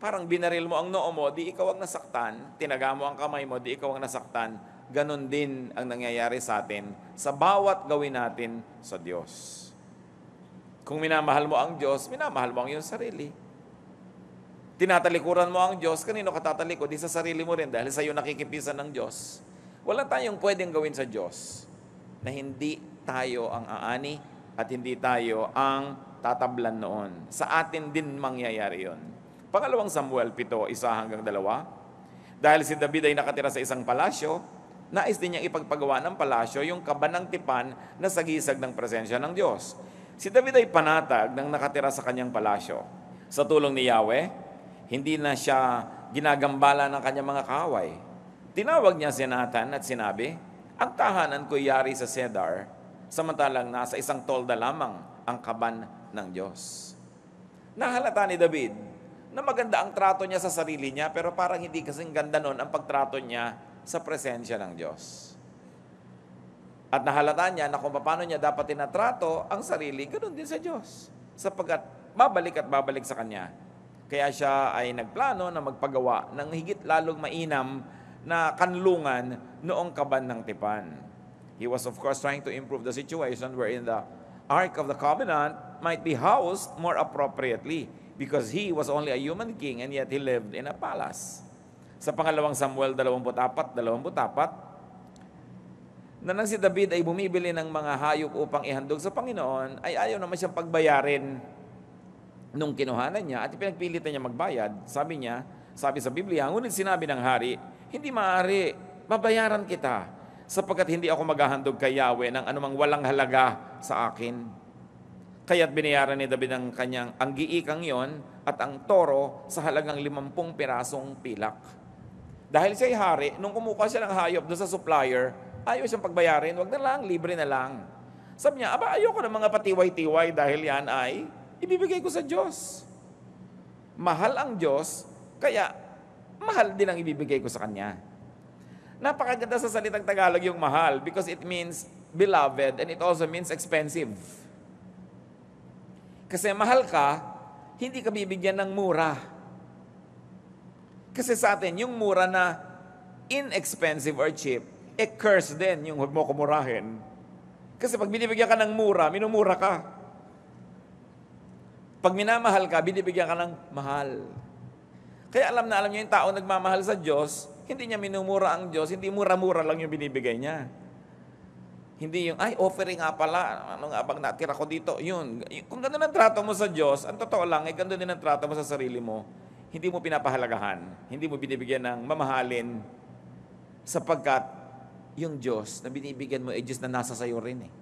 Parang binaril mo ang noo mo, di ikaw ang nasaktan. Tinaga mo ang kamay mo, di ikaw ang nasaktan. Ganon din ang nangyayari sa atin sa bawat gawin natin sa Diyos. Kung minamahal mo ang Diyos, minamahal mo ang iyong sarili. Tinatalikuran mo ang Diyos, kanino ka tatalikod? Di sa sarili mo rin dahil sa iyo nakikipisan ng Diyos. Wala tayong pwedeng gawin sa Diyos na hindi tayo ang aani at hindi tayo ang tatablan noon. Sa atin din mangyayari yon. Pangalawang Samuel 7:1-2. Dahil si David ay nakatira sa isang palasyo, nais din niyang ipagpagawa ng palasyo yung kabanang tipan na sagisag ng presensya ng Diyos. Si David ay panatag ng nakatira sa kanyang palasyo. Sa tulong ni Yahweh, hindi na siya ginagambala ng kanyang mga kaaway. Tinawag niya si Nathan at sinabi, ang tahanan ko yari sa Cedar, samantalang nasa isang tolda lamang ang kaban ng Diyos. Nahalata ni David na maganda ang trato niya sa sarili niya, pero parang hindi kasing ganda nun ang pagtrato niya sa presensya ng Diyos. At nahalata niya na kung paano niya dapat tinatrato ang sarili, ganoon din sa Diyos. Sapagkat babalik at babalik sa Kanya. Kaya siya ay nagplano na magpagawa ng higit lalong mainam na kanlungan noong kaban ng tipan. He was of course trying to improve the situation wherein the Ark of the Covenant might be housed more appropriately because he was only a human king and yet he lived in a palace. Sa pangalawang Samuel 24:24, na nang si David ay bumibili ng mga hayop upang ihandog sa Panginoon, ay ayaw naman siyang pagbayarin nung kinuhanan niya at pinagpilitan niya magbayad. Sabi sa Biblia, ngunit sinabi ng hari, hindi maaari, babayaran kita, sapagkat hindi ako maghahandog kay Yahweh ng anumang walang halaga sa akin. Kaya't binayaran ni David ang giikang yon at ang toro sa halagang 50 pirasong pilak. Dahil siya'y hari, nung kumukuha siya ng hayop doon sa supplier, ayaw siyang pagbayarin, wag na lang, libre na lang. Sabi niya, ayoko ng mga patiway-tiway dahil yan ay ibibigay ko sa Diyos. Mahal ang Diyos, kaya mahal din ang ibibigay ko sa Kanya. Napakaganda sa salitang Tagalog yung mahal because it means beloved and it also means expensive. Kasi mahal ka, hindi ka bibigyan ng mura. Kasi sa atin, yung mura na inexpensive or cheap, curse din yung huwag mo kumurahin. Kasi pag binibigyan ka ng mura, minumura ka. Pag minamahal ka, binibigyan ka ng mahal. Kaya alam na alam niyo yung tao nagmamahal sa Diyos, hindi niya minumura ang Diyos, hindi mura-mura lang yung binibigay niya. Hindi yung, offering nga pala, ano nga bang natira ko dito, yun. Kung gano'n ang trato mo sa Diyos, ang totoo lang, gano'n din ang trato mo sa sarili mo, hindi mo pinapahalagahan, hindi mo binibigyan ng mamahalin, sapagkat yung Diyos na binibigyan mo ay Diyos na nasa sayo rin eh.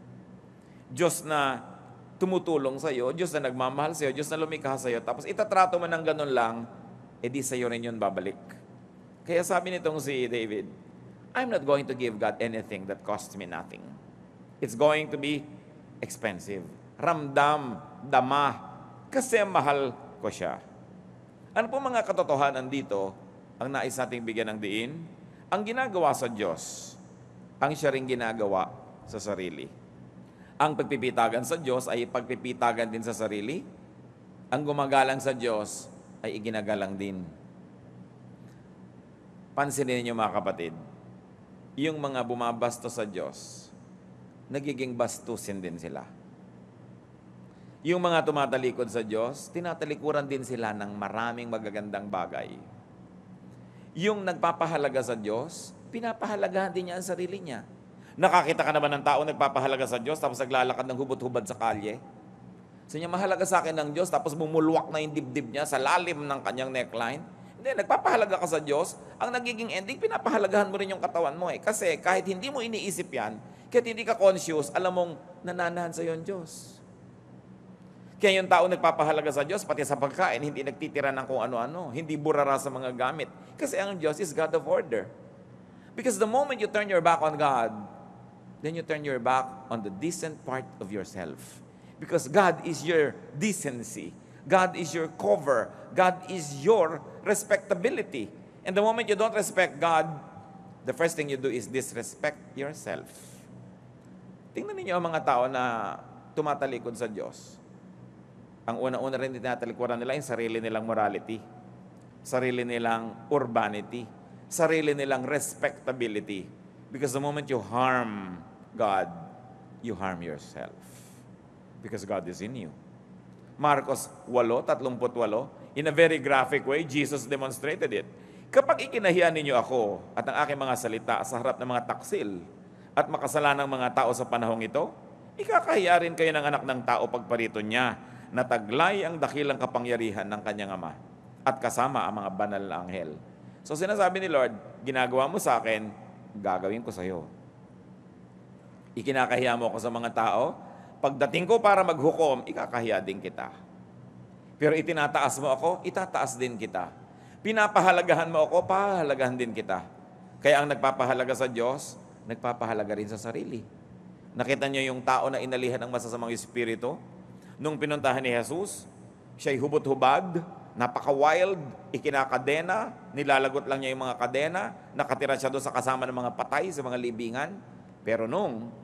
Diyos na tumutulong sa'yo, Diyos na nagmamahal sa'yo, Diyos na lumikha sa'yo, tapos itatrato mo ng gano'n lang, di sa'yo rin yun babalik. Kaya sabi nitong si David, I'm not going to give God anything that costs me nothing. It's going to be expensive. Ramdam, dama, kasi mahal ko siya. Ano po mga katotohanan dito ang nais nating bigyan ng diin? Ang ginagawa sa Diyos, ang siya ring ginagawa sa sarili. Ang pagpipitagan sa Diyos ay pagpipitagan din sa sarili. Ang gumagalang sa Diyos ay iginagalang din. Pansinin niyo mga kapatid, yung mga bumabasto sa Diyos, nagiging bastusin din sila. Yung mga tumatalikod sa Diyos, tinatalikuran din sila ng maraming magagandang bagay. Yung nagpapahalaga sa Diyos, pinapahalagahan din niya ang sarili niya. Nakakita ka naman ng tao nagpapahalaga sa Diyos tapos naglalakad ng hubot-hubad sa kalye. Sabi niya, mahalaga sa akin ng Diyos tapos bumulwak na yung dibdib niya sa lalim ng kanyang neckline. Hindi, nagpapahalaga ka sa Diyos, ang nagiging ending, pinapahalagahan mo rin yung katawan mo eh. Kasi kahit hindi mo iniisip yan, kahit hindi ka conscious, alam mong nananahan sa iyo ang Diyos. Kaya yung tao nagpapahalaga sa Diyos, pati sa pagkain, hindi nagtitira ng kung ano-ano, hindi burara sa mga gamit. Kasi ang Diyos is God of order. Because the moment you turn your back on God, then you turn your back on the decent part of yourself. Because God is your decency. God is your cover. God is your respectability. And the moment you don't respect God, the first thing you do is disrespect yourself. Tingnan ninyo ang mga tao na tumatalikod sa Diyos. Ang una-una rin tinatalikuran nila yung sarili nilang morality. sarili nilang urbanity, sarili nilang respectability. Because the moment you harm God, you harm yourself. Because God is in you. Marcos 8:38, in a very graphic way, Jesus demonstrated it. Kapag ikinahiya ninyo ako at ang aking mga salita sa harap ng mga taksil at makasalanang mga tao sa panahong ito, ikakahiya rin kayo ng anak ng tao pagparito niya na taglay ang dakilang kapangyarihan ng kanyang ama at kasama ang mga banal na anghel. So sinasabi ni Lord, ginagawa mo sa akin, gagawin ko sa iyo. Ikinakahiya mo ako sa mga tao, pagdating ko para maghukom, ikakahiya din kita. Pero itinataas mo ako, itataas din kita. Pinapahalagahan mo ako, pahalagahan din kita. Kaya ang nagpapahalaga sa Diyos, nagpapahalaga rin sa sarili. Nakita niyo yung tao na inalihan ng masasamang espiritu? Nung pinuntahan ni Jesus, siya'y hubot-hubad, napaka-wild, ikinakadena, nilalagot lang niya yung mga kadena, nakatira siya doon sa kasama ng mga patay, sa mga libingan. Pero nung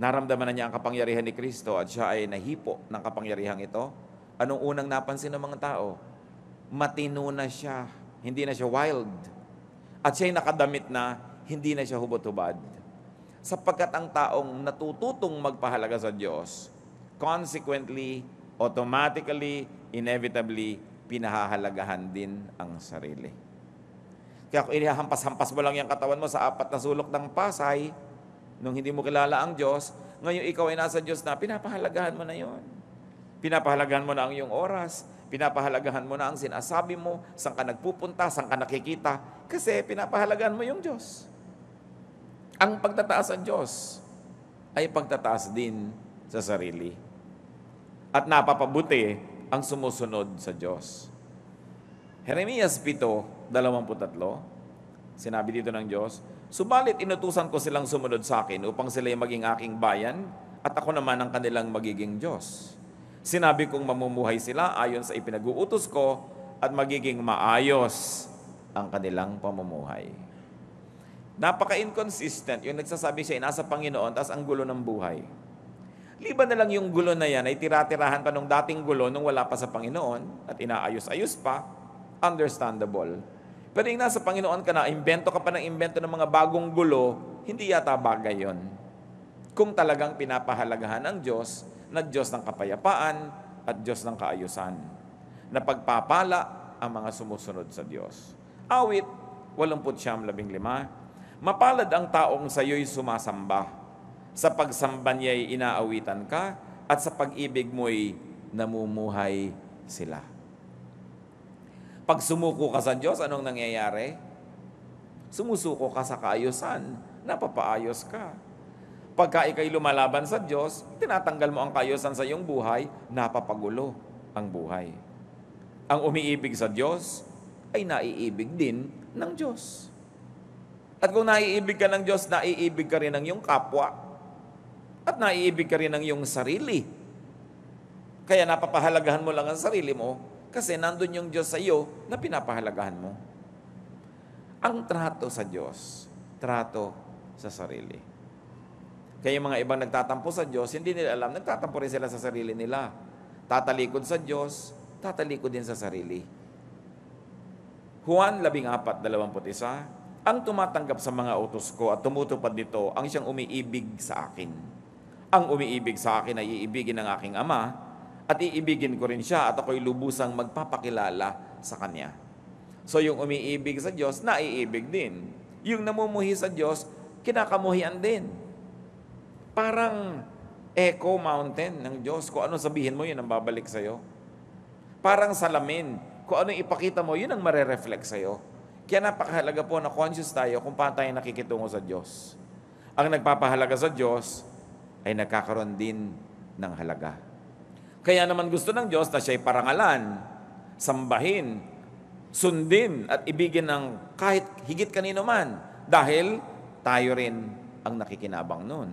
naramdaman na niya ang kapangyarihan ni Kristo at siya ay nahipo ng kapangyarihan ito, anong unang napansin ng mga tao? Matino na siya, hindi na siya wild. At siya'y nakadamit na, hindi na siya hubot-hubad. Sapagkat ang taong natututong magpahalaga sa Diyos, consequently, automatically, inevitably, pinahahalagahan din ang sarili. Kaya kung inihampas-hampas mo lang yung katawan mo sa 4 na sulok ng Pasay, nung hindi mo kilala ang Diyos, ngayon ikaw ay nasa Diyos na, pinapahalagahan mo na yon. Pinapahalagahan mo na ang iyong oras, pinapahalagahan mo na ang sinasabi mo, saan ka nagpupunta, saan ka nakikita, kasi pinapahalagahan mo yung Diyos. Ang pagtataas sa Diyos ay pagtataas din sa sarili. At napapabuti ang sumusunod sa Diyos. Jeremias 7:23, sinabi dito ng Diyos, subalit inutusan ko silang sumunod sa akin upang sila'y maging aking bayan at ako naman ang kanilang magiging Diyos. Sinabi kong mamumuhay sila ayon sa ipinag-uutos ko at magiging maayos ang kanilang pamumuhay. Napaka-inconsistent yung nagsasabi siya nasa Panginoon tas ang gulo ng buhay. Liban na lang yung gulo na yan ay tira-tirahan pa nung dating gulo nung wala pa sa Panginoon at inaayos-ayos pa, understandable. Pero yung nasa Panginoon ka na, imbento ka pa ng imbento ng mga bagong gulo, hindi yata bagay yon. Kung talagang pinapahalagahan ng Diyos na Diyos ng kapayapaan at Diyos ng kaayusan, na pagpapala ang mga sumusunod sa Diyos. Awit 89:15, mapalad ang taong sa iyo'y sumasamba, sa pagsamba niya'y inaawitan ka, at sa pag-ibig mo'y namumuhay sila. Pag sumuko ka sa Diyos, anong nangyayari? Sumusuko ka sa kaayusan, napapaayos ka. Pagka ikay lumalaban sa Diyos, tinatanggal mo ang kaayusan sa iyong buhay, napapagulo ang buhay. Ang umiibig sa Diyos ay naiibig din ng Diyos. At kung naiibig ka ng Diyos, naiibig ka rin ng iyong kapwa at naiibig ka rin ng iyong sarili. Kaya napapahalagahan mo lang ang sarili mo kasi nandun yung Diyos sa iyo na pinapahalagahan mo. Ang trato sa Diyos, trato sa sarili. Kaya yung mga ibang nagtatampo sa Diyos, hindi nila alam, nagtatampo rin sila sa sarili nila. Tatalikod sa Diyos, tatalikod din sa sarili. Juan 14:21, ang tumatanggap sa mga utos ko at tumutupad nito ang siyang umiibig sa akin. Ang umiibig sa akin ay iibigin ng aking Ama at iibigin ko rin siya at ako'y lubusang magpapakilala sa Kanya. So yung umiibig sa Diyos, naiibig din. Yung namumuhi sa Diyos, kinakamuhian din. Parang echo mountain ng Diyos. Kung ano sabihin mo, yun ang babalik sa'yo. Parang salamin. Kung ano ipakita mo, yun ang marereflect sa'yo. Kaya napakahalaga po na conscious tayo kung paano tayo nakikitungo sa Diyos. Ang nagpapahalaga sa Diyos ay nagkakaroon din ng halaga. Kaya naman gusto ng Diyos na siya'y parangalan, sambahin, sundin at ibigin ng kahit higit kanino man dahil tayo rin ang nakikinabang nun.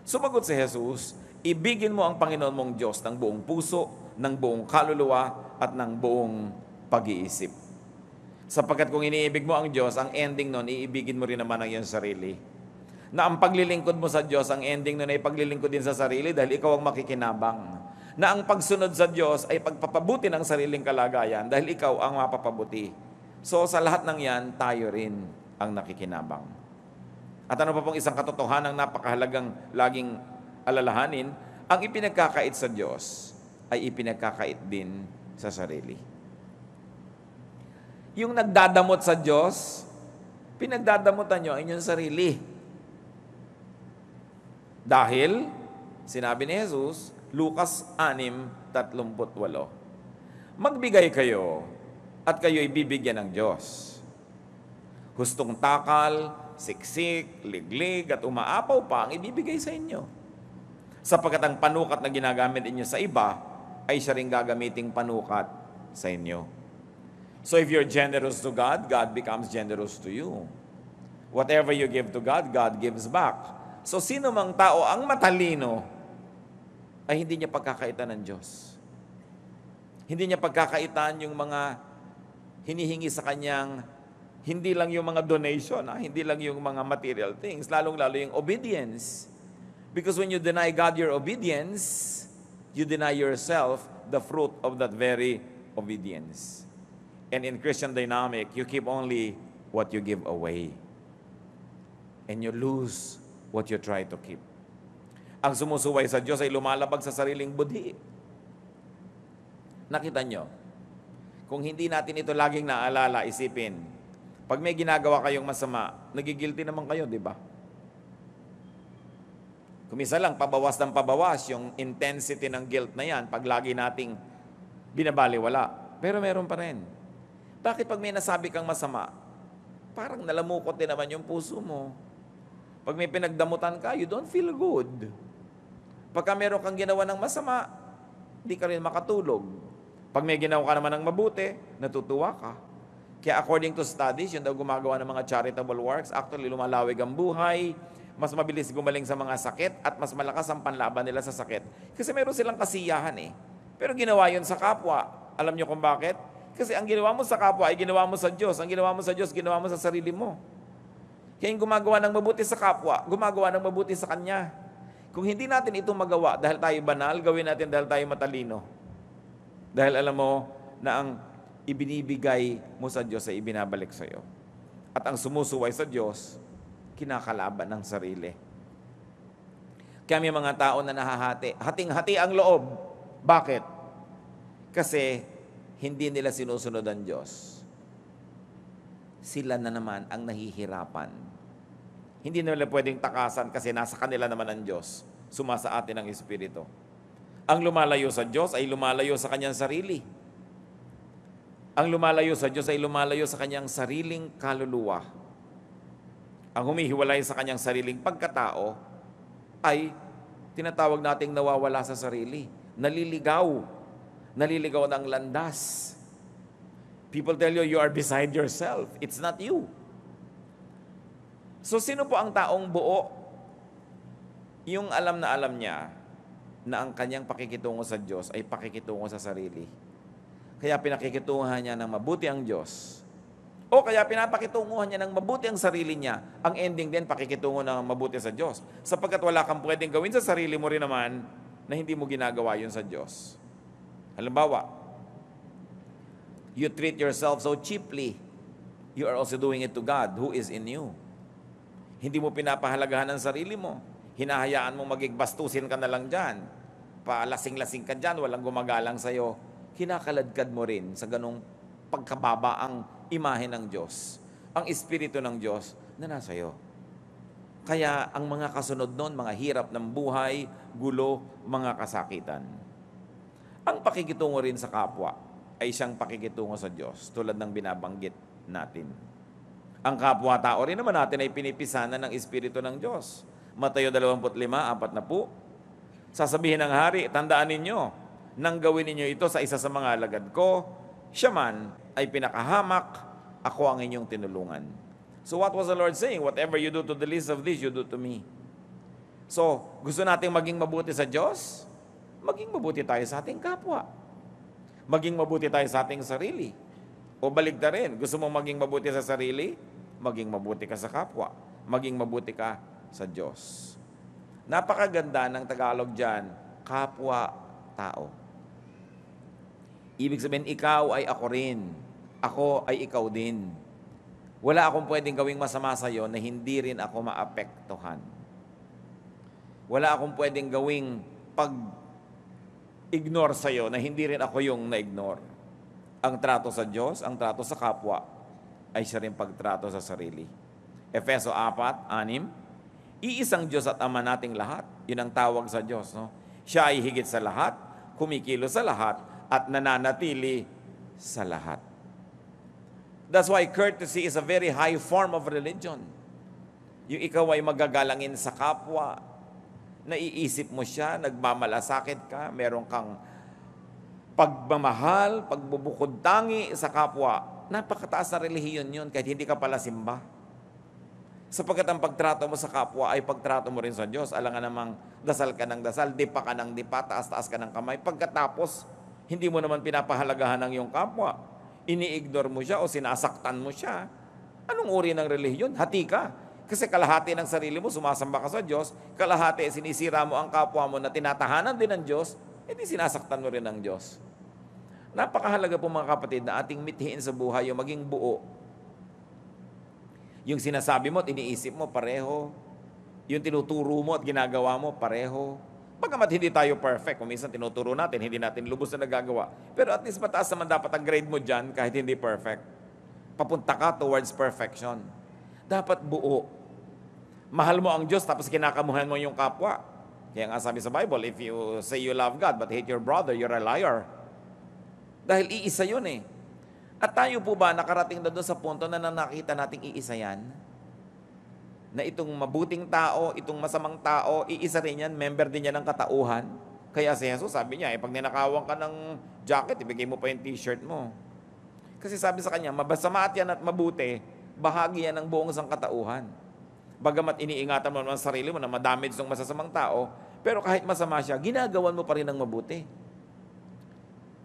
Sumagot si Jesus, ibigin mo ang Panginoon mong Diyos ng buong puso, ng buong kaluluwa, at ng buong pag-iisip. Sapagkat kung iniibig mo ang Diyos, ang ending nun, iibigin mo rin naman ang iyong sarili. Na ang paglilingkod mo sa Diyos, ang ending nun ay paglilingkod din sa sarili dahil ikaw ang makikinabang. na ang pagsunod sa Diyos ay pagpapabuti ng sariling kalagayan dahil ikaw ang mapapabuti. So sa lahat ng yan, tayo rin ang nakikinabang. At ano pa pong isang katotohanan napakahalagang laging alalahanin, ang ipinagkakait sa Diyos ay ipinagkakait din sa sarili. Yung nagdadamot sa Diyos, pinagdadamutan nyo ang inyong sarili. Dahil, sinabi ni Jesus, Lucas 6:38, magbigay kayo at kayo'y bibigyan ng Diyos. Hustong takal, siksik, liglig at umaapaw pa ang ibibigay sa inyo. Sapagkat ang panukat na ginagamit inyo sa iba ay siya rin gagamiting panukat sa inyo. So if you're generous to God, God becomes generous to you. Whatever you give to God, God gives back. So sino mang tao ang matalino ay hindi niya pagkakaitan ng Diyos. Hindi niya pagkakaitan yung mga hinihingi sa kanyang, hindi lang yung mga donation, hindi lang yung mga material things, lalong-lalo yung obedience. Because when you deny God your obedience, you deny yourself the fruit of that very obedience. And in Christian dynamic, you keep only what you give away. And you lose what you try to keep. Ang sumusuway sa Diyos ay lumalabag sa sariling budhi. Nakita nyo? Kung hindi natin ito laging naalala, isipin, pag may ginagawa kayong masama, nagigilty naman kayo, di ba? Kumisa lang, pabawas ng pabawas yung intensity ng guilt na yan pag lagi nating binabaliwala. Pero meron pa rin. Bakit pag may nasabi kang masama, parang nalamukot din naman yung puso mo? Pag may pinagdamutan ka, you don't feel good. Pagka meron kang ginawa ng masama, di ka rin makatulog. Pag may ginawa ka naman ng mabuti, natutuwa ka. Kaya according to studies, yun daw gumagawa ng mga charitable works, actually lumalawig ang buhay, mas mabilis gumaling sa mga sakit, at mas malakas ang panlaban nila sa sakit. Kasi meron silang kasiyahan eh. Pero ginawa yun sa kapwa. Alam nyo kung bakit? Kasi ang ginawa mo sa kapwa ay ginawa mo sa Diyos. Ang ginawa mo sa Diyos, ginawa mo sa sarili mo. Kaya yung gumagawa ng mabuti sa kapwa, gumagawa ng mabuti sa Kanya. Kung hindi natin ito magawa dahil tayo banal, gawin natin dahil tayo matalino. Dahil alam mo na ang ibinibigay mo sa Diyos ay ibinabalik sa iyo. At ang sumusuway sa Diyos, kinakalaban ng sarili. Kaya may mga tao na nahahati. Hating-hati ang loob. Bakit? Kasi hindi nila sinusunod ang Diyos. Sila na naman ang nahihirapan. Hindi nila pwedeng takasan kasi nasa kanila naman ang Diyos. Sumasa atin ang Espiritu. Ang lumalayo sa Diyos ay lumalayo sa kanyang sarili. Ang lumalayo sa Diyos ay lumalayo sa kanyang sariling kaluluwa. Ang humihiwalay sa kanyang sariling pagkatao ay tinatawag nating nawawala sa sarili. Naliligaw. Naliligaw ng landas. People tell you, you are beside yourself. It's not you. So, sino po ang taong buo? Yung alam niya na ang kanyang pakikitungo sa Diyos ay pakikitungo sa sarili. Kaya pinakikitunguhan niya ng mabuti ang Diyos. O kaya pinapakitunguhan niya ng mabuti ang sarili niya. Ang ending din, pakikitungo ng mabuti sa Diyos. Sapagkat wala kang pwedeng gawin sa sarili mo rin naman na hindi mo ginagawa yun sa Diyos. Halimbawa, you treat yourself so cheaply. You are also doing it to God who is in you. Hindi mo pinapahalagahan ang sarili mo. Hinahayaan mo maging bastusin ka na lang dyan. Palasing-lasing ka dyan, walang gumagalang sa'yo. Kinakaladkad mo rin sa ganong pagkababa ang imahe ng Diyos. Ang Espiritu ng Diyos na nasa iyo. Kaya ang mga kasunod nun, mga hirap ng buhay, gulo, mga kasakitan. Ang pakikitungo rin sa kapwa ay siyang pakikitungo sa Diyos, tulad ng binabanggit natin. Ang kapwa-tao rin naman natin ay pinipisanan ng Espiritu ng Diyos. Mateo 25:40. Sasabihin ng hari, tandaan ninyo, nang gawin ninyo ito sa isa sa mga alagad ko, siya man ay pinakahamak, ako ang inyong tinulungan. So what was the Lord saying? Whatever you do to the least of these, you do to me. So, gusto nating maging mabuti sa Diyos? Maging mabuti tayo sa ating kapwa. Maging mabuti tayo sa ating sarili. O baligtad rin, gusto mong maging mabuti sa sarili? Maging mabuti ka sa kapwa. Maging mabuti ka sa Diyos. Napakaganda ng Tagalog dyan, kapwa tao. Ibig sabihin, ikaw ay ako rin. Ako ay ikaw din. Wala akong pwedeng gawing masama sa iyo na hindi rin ako maapektuhan. Wala akong pwedeng gawing pag-ignore sa iyo na hindi rin ako yung na-ignore. Ang trato sa Diyos, ang trato sa kapwa, ay siya rin pagtrato sa sarili. Efeso 4:6, iisang Diyos at Ama nating lahat. Yun ang tawag sa Diyos. No? Siya ay higit sa lahat, kumikilos sa lahat, at nananatili sa lahat. That's why courtesy is a very high form of religion. Yung ikaw ay magagalangin sa kapwa, naiisip mo siya, nagmamalasakit ka, meron kang pagmamahal, pagbubukod tangi sa kapwa. Napakataas na relihiyon yun kahit hindi ka pala simba. Sapagkat ang pagtrato mo sa kapwa ay pagtrato mo rin sa Diyos. Alangan namang dasal ka ng dasal, dipa ka ng dipa, taas-taas ka ng kamay. Pagkatapos, hindi mo naman pinapahalagahan ng iyong kapwa. Ini-ignore mo siya o sinasaktan mo siya. Anong uri ng relihiyon? Hati ka. Kasi kalahati ng sarili mo, sumasamba ka sa Diyos. Kalahati, sinisira mo ang kapwa mo na tinatahanan din ng Diyos, edi sinasaktan mo rin ng Diyos. Napakahalaga po mga kapatid na ating mithiin sa buhay yung maging buo. Yung sinasabi mo at iniisip mo, pareho. Yung tinuturo mo at ginagawa mo, pareho. Bagamat hindi tayo perfect, kung minsan tinuturo natin, hindi natin lubos na nagagawa. Pero at least mataas naman dapat ang grade mo dyan kahit hindi perfect. Papunta ka towards perfection. Dapat buo. Mahal mo ang Diyos tapos kinakamuhan mo yung kapwa. Kaya nga sabi sa Bible, if you say you love God but hate your brother, you're a liar. Dahil iisa yun eh. At tayo po ba nakarating na doon sa punto na nakita nating iisa yan? Na itong mabuting tao, itong masamang tao, iisa rin yan, member din yan ng katauhan. Kaya si Jesus sabi niya, pag ninakawan ka ng jacket, ibigay mo pa yung t-shirt mo. Kasi sabi sa kanya, mabasama at yan at mabuti, bahagi yan ng buong sangkatauhan. Bagamat iniingatan mo naman ang sarili mo na madamage ng masasamang tao, pero kahit masama siya, ginagawan mo pa rin ng mabuti.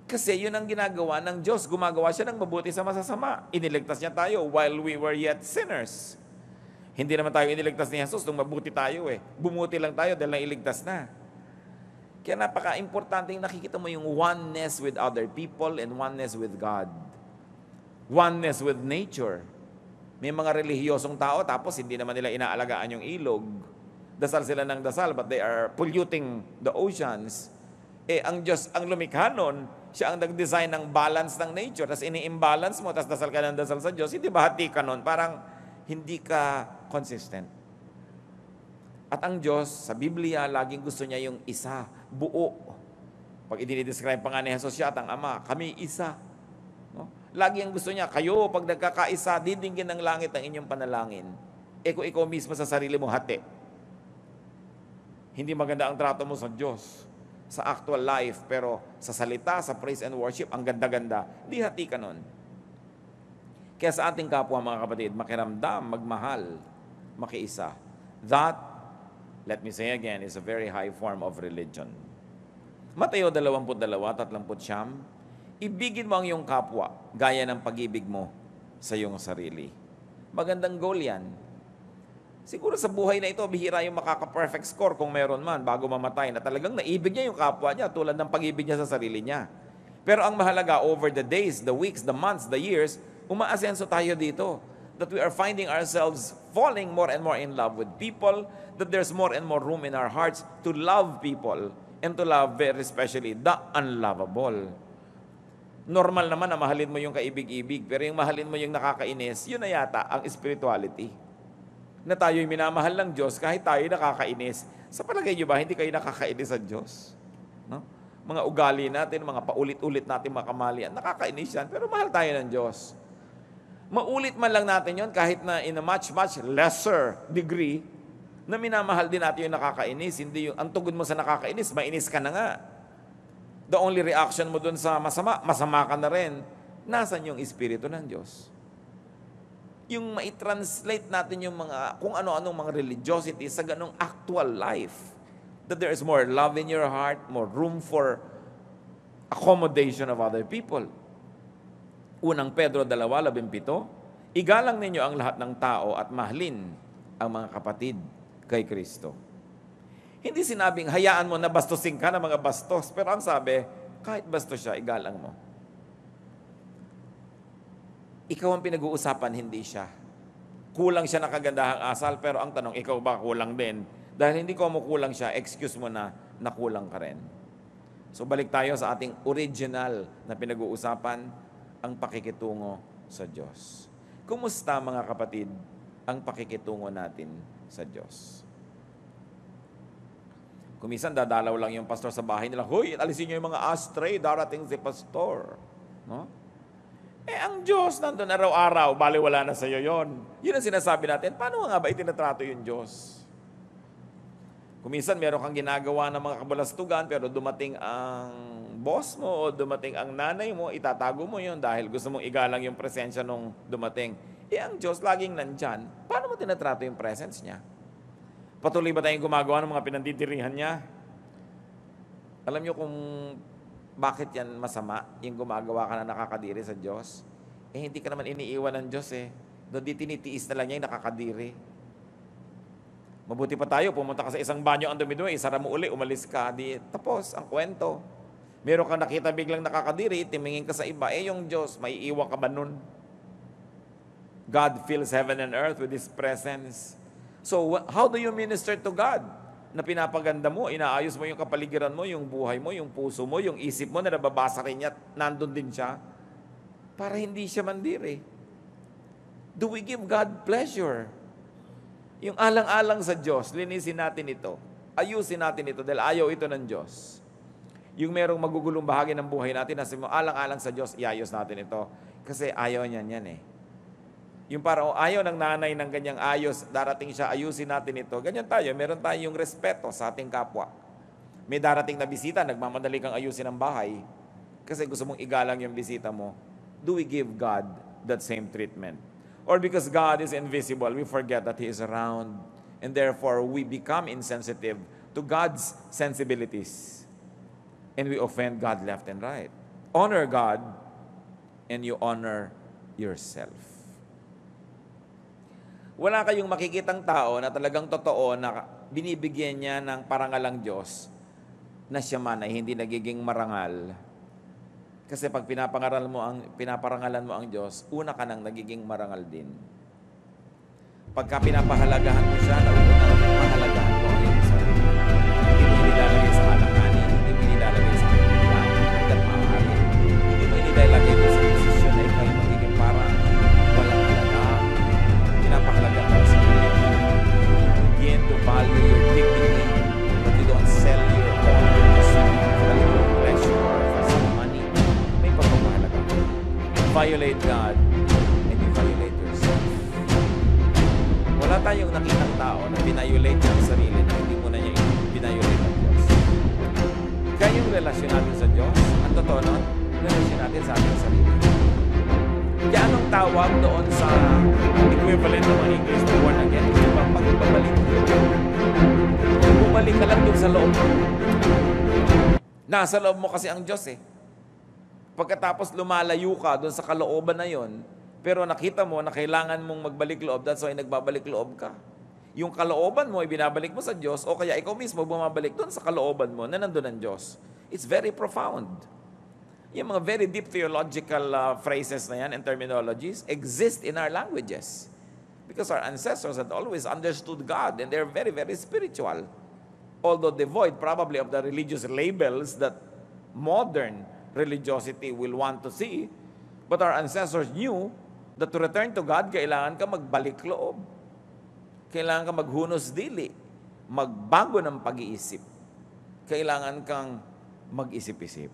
Kasi yun ang ginagawa ng Diyos. Gumagawa siya ng mabuti sa masasama. Iniligtas niya tayo while we were yet sinners. Hindi naman tayo iniligtas ni Jesus nung mabuti tayo eh. Bumuti lang tayo dahil nailigtas na. Kaya napaka-importante yung nakikita mo yung oneness with other people and oneness with God. Oneness with nature. May mga relihiyosong tao tapos hindi naman nila inaalagaan yung ilog. Dasal sila ng dasal but they are polluting the oceans. Ang Diyos, ang lumikha nun, siya ang nag-design ng balance ng nature. Tapos ini-imbalance mo, tapos dasal ka ng dasal sa Diyos. Hindi ba hati ka nun? Parang hindi ka consistent. At ang Diyos, sa Biblia, laging gusto niya yung isa, buo. Pag i-describe pa nga ni Jesus siya at ang Ama, kami isa. No? Lagi ang gusto niya, kayo, pag nagkakaisa, didinggin ng langit ang inyong panalangin. Kung ikaw mismo sa sarili mo, hati. Hindi maganda ang trato mo sa Diyos. Sa actual life, pero sa salita, sa praise and worship, ang ganda-ganda, di hati ka nun. Kaya sa ating kapwa, mga kapatid, makiramdam, magmahal, makiisa. That, let me say again, is a very high form of religion. Mateo 22:39, ibigin mo ang iyong kapwa, gaya ng pag-ibig mo sa iyong sarili. Magandang goal yan. Siguro sa buhay na ito, bihira yung makaka-perfect score kung meron man bago mamatay na talagang naibig niya yung kapwa niya tulad ng pag-ibig niya sa sarili niya. Pero ang mahalaga, over the days, the weeks, the months, the years, umaasenso tayo dito. That we are finding ourselves falling more and more in love with people, that there's more and more room in our hearts to love people and to love very especially the unlovable. Normal naman na mahalin mo yung kaibig-ibig, pero yung mahalin mo yung nakakainis, yun na yata ang spirituality. Na tayo'y minamahal ng Diyos kahit tayo nakakainis. Sa palagay niyo ba, hindi kayo nakakainis sa Diyos? No? Mga ugali natin, mga paulit-ulit natin mga kamalian, nakakainis yan, pero mahal tayo ng Diyos. Maulit man lang natin yon kahit na in a much, much lesser degree, na minamahal din natin yung nakakainis. Hindi yung, ang tugon mo sa nakakainis, mainis ka na nga. The only reaction mo dun sa masama, masama ka na rin. Nasaan yung Espiritu ng Diyos? Yung mai-translate natin yung mga, kung ano-anong mga religiosity sa ganong actual life. That there is more love in your heart, more room for accommodation of other people. Unang Pedro 2:17, igalang ninyo ang lahat ng tao at mahalin ang mga kapatid kay Kristo. Hindi sinabing, hayaan mo na bastusin ka ng mga bastos. Pero ang sabi, kahit bastos siya, igalang mo. Ikaw ang pinag-uusapan, hindi siya. Kulang siya na kagandahang asal, pero ang tanong, ikaw ba kulang din? Dahil hindi ko kulang siya, excuse mo na nakulang ka rin. So balik tayo sa ating original na pinag-uusapan, ang pakikitungo sa Diyos. Kumusta mga kapatid, ang pakikitungo natin sa Diyos? Kumisan dadalaw lang yung pastor sa bahay nila, "Hoy, alisin niyo yung mga astray, darating si pastor." No? Ang Diyos nandun araw-araw, bali wala na sa'yo yon. Yun ang sinasabi natin, paano nga ba itinatrato yung Diyos? Kuminsan meron kang ginagawa ng mga kabalastugan, pero dumating ang boss mo o dumating ang nanay mo, itatago mo yon dahil gusto mong igalang yung presensya nung dumating. Ang Diyos laging nandyan. Paano mo tinatrato yung presence niya? Patuloy ba tayong gumagawa ng mga pinandidirihan niya? Alam niyo kung bakit yan masama, yung gumagawa ka na nakakadiri sa Diyos? Hindi ka naman iniiwan ng Diyos Doon di tinitiis na lang niya yung nakakadiri. Mabuti pa tayo, pumunta ka sa isang banyo, ang dumi-dumi, isara mo uli, umalis ka, di tapos ang kwento. Meron kang nakita biglang nakakadiri, timingin ka sa iba, yung Diyos, maiiwan ka ba nun? God fills heaven and earth with His presence. So, how do you minister to God? Na pinapaganda mo, inaayos mo yung kapaligiran mo, yung buhay mo, yung puso mo, yung isip mo na nababasa rin niya, nandun din siya, para hindi siya mandiri. Do we give God pleasure? Yung alang-alang sa Diyos, linisin natin ito. Ayusin natin ito dahil ayaw ito ng Diyos. Yung merong magugulong bahagi ng buhay natin, nasa mo alang-alang sa Diyos, iayos natin ito. Kasi ayaw niyan yan Yung parang ayaw ng nanay ng ganyang ayos, darating siya, ayusin natin ito. Ganyan tayo, meron tayong respeto sa ating kapwa. May darating na bisita, nagmamadali kang ayusin ang bahay, kasi gusto mong igalang yung bisita mo. Do we give God that same treatment? Or because God is invisible, we forget that He is around, and therefore we become insensitive to God's sensibilities. And we offend God left and right. Honor God, and you honor yourself. Wala kayong makikitang tao na talagang totoo na binibigyan niya ng parangalang Diyos na siya man ay hindi nagiging marangal. Kasi pag pinaparangalan mo ang Diyos, una ka nang nagiging marangal din. Pagka pinapahalagahan mo siya, nauuna na pahalagahan mo ang iyong sarili. Hindi mo inilalagay sa alanganin, hindi mo inilalagay sa kanilang, hanggang maaari. Hindi mo inilalagay sa posisyon na ikaw ay magiging parang walang halaga. Pinapahalagaan mo sa sarili. Begin to value your dignity, but you don't sell your honor just for a little pleasure or for some money. May pagpapahalaga. Violate God, and you violate yourself. Wala tayong nakitang tao na binayolate niya ang sarili na hindi mo na niya binayolate ang Diyos. Kaya yung relasyon natin sa Diyos, ang totoo nun, relasyon natin sa ating sarili. Kaya anong tawag doon sa equivalent ng mga English na born again? Ito ba pagbabalik? Bumalik ka lang doon sa loob mo. Nasa loob mo kasi ang Diyos Pagkatapos lumalayo ka doon sa kalooban na yon, pero nakita mo na kailangan mong magbalik loob, that's why nagbabalik loob ka. Yung kalooban mo, ibinabalik mo sa Diyos, o kaya ikaw mismo bumabalik doon sa kalooban mo na nandun ang Diyos. It's very profound. Yung mga very deep theological phrases na yan and terminologies exist in our languages. Because our ancestors had always understood God and they're very, very spiritual. Although devoid probably of the religious labels that modern religiosity will want to see, but our ancestors knew that to return to God, kailangan ka magbalik loob. Kailangan ka maghunos dili, magbago ng pag-iisip. Kailangan kang mag-isip-isip.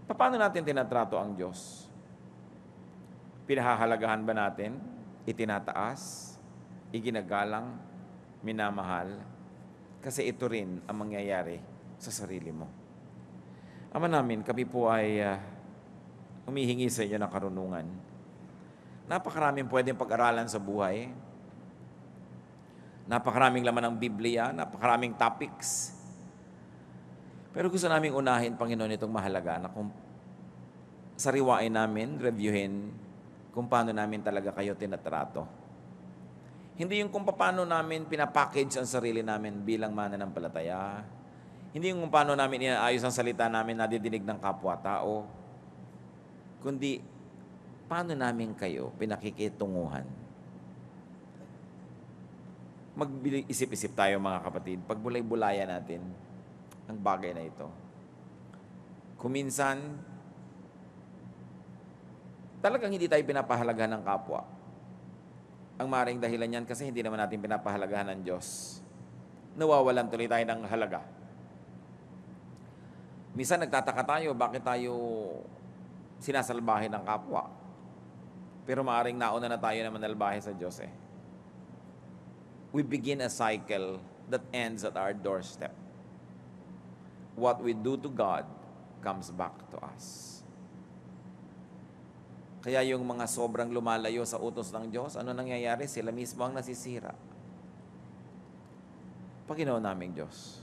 Paano natin tinatrato ang Diyos? Pinahahalagahan ba natin? Itinataas? Iginagalang? Minamahal? Kasi ito rin ang mangyayari sa sarili mo. Ama namin, kami po ay humihingi sa inyo ng karunungan. Napakaraming pwedeng pag-aralan sa buhay. Napakaraming laman ng Biblia, napakaraming topics. Pero gusto naming unahin, Panginoon, itong mahalaga na kung sariwain namin, reviewin kung paano namin talaga kayo tinatrato. Hindi yung kung paano namin pinapackage ang sarili namin bilang mananampalataya. Hindi yung kung paano namin inaayos ang salita namin nadidinig ng kapwa-tao. Kundi, paano namin kayo pinakikitunguhan? Mag-isip-isip tayo mga kapatid, pagbulay-bulayan natin ang bagay na ito. Kuminsan, talagang hindi tayo pinapahalagahan ng kapwa. Ang maring dahilan yan kasi hindi naman natin pinapahalagahan ng Diyos. Nawawalan tuloy tayo ng halaga. Minsan nagtataka tayo, bakit tayo sinasalbahe ng kapwa? Pero maaring nauna na tayo na manalbahe sa Diyos eh. We begin a cycle that ends at our doorstep. What we do to God comes back to us. Kaya yung mga sobrang lumalayo sa utos ng Diyos, ano nangyayari? Sila mismo ang nasisira. Panginoon naming Diyos,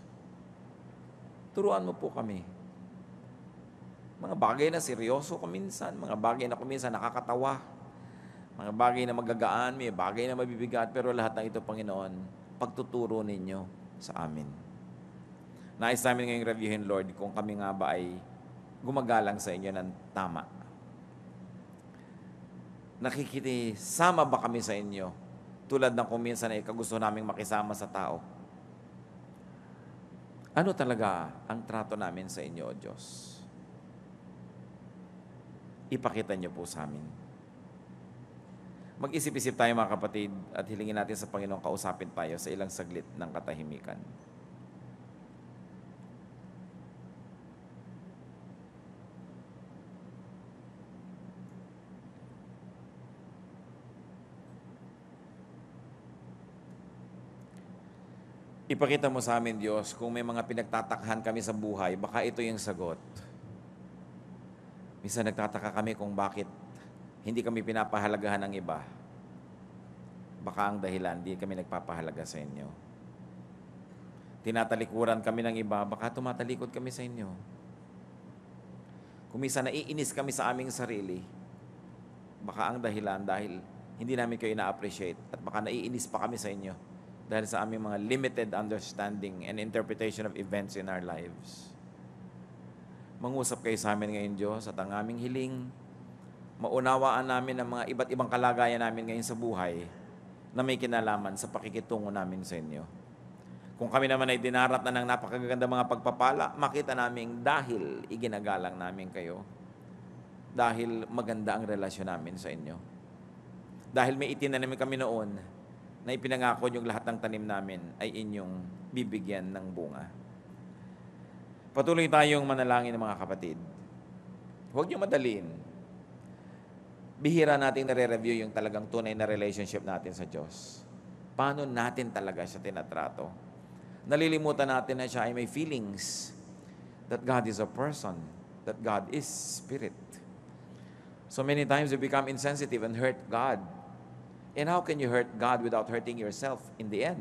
turuan mo po kami. Mga bagay na seryoso kuminsan, mga bagay na kuminsan nakakatawa, mga bagay na magagaan, may bagay na mabibigat, pero lahat ng ito, Panginoon, pagtuturo ninyo sa amin. Nais namin ngayong reviewin, Lord, kung kami nga ba ay gumagalang sa inyo ng tama. Nakikisama ba kami sa inyo tulad ng kung minsan ay kagusto naming makisama sa tao? Ano talaga ang trato namin sa inyo, O Diyos? Ipakita niyo po sa amin. Mag-isip-isip tayo mga kapatid at hilingin natin sa Panginoon kausapin tayo sa ilang saglit ng katahimikan. Ipakita mo sa amin, Diyos, kung may mga pinagtatakhan kami sa buhay, baka ito yung sagot. Minsan nagtataka kami kung bakit hindi kami pinapahalagahan ng iba. Baka ang dahilan, hindi kami nagpapahalaga sa inyo. Tinatalikuran kami ng iba, baka tumatalikod kami sa inyo. Kung minsan naiinis kami sa aming sarili, baka ang dahilan dahil hindi namin kayo na-appreciate at baka naiinis pa kami sa inyo dahil sa aming mga limited understanding and interpretation of events in our lives. Mangusap kayo sa amin ngayon, Diyos, at ang aming hiling, maunawaan namin ang mga iba't ibang kalagayan namin ngayon sa buhay na may kinalaman sa pakikitungo namin sa inyo. Kung kami naman ay dinarat na ng napakaganda mga pagpapala, makita namin dahil iginagalang namin kayo, dahil maganda ang relasyon namin sa inyo. Dahil may itinanim kami noon, na ipinangako yung lahat ng tanim namin ay inyong bibigyan ng bunga. Patuloy tayong manalangin ng mga kapatid. Huwag niyo madaliin. Bihira nating nare-review yung talagang tunay na relationship natin sa Diyos. Paano natin talaga siya tinatrato? Nalilimutan natin na siya ay may feelings, that God is a person, that God is spirit. So many times we become insensitive and hurt God. And how can you hurt God without hurting yourself in the end?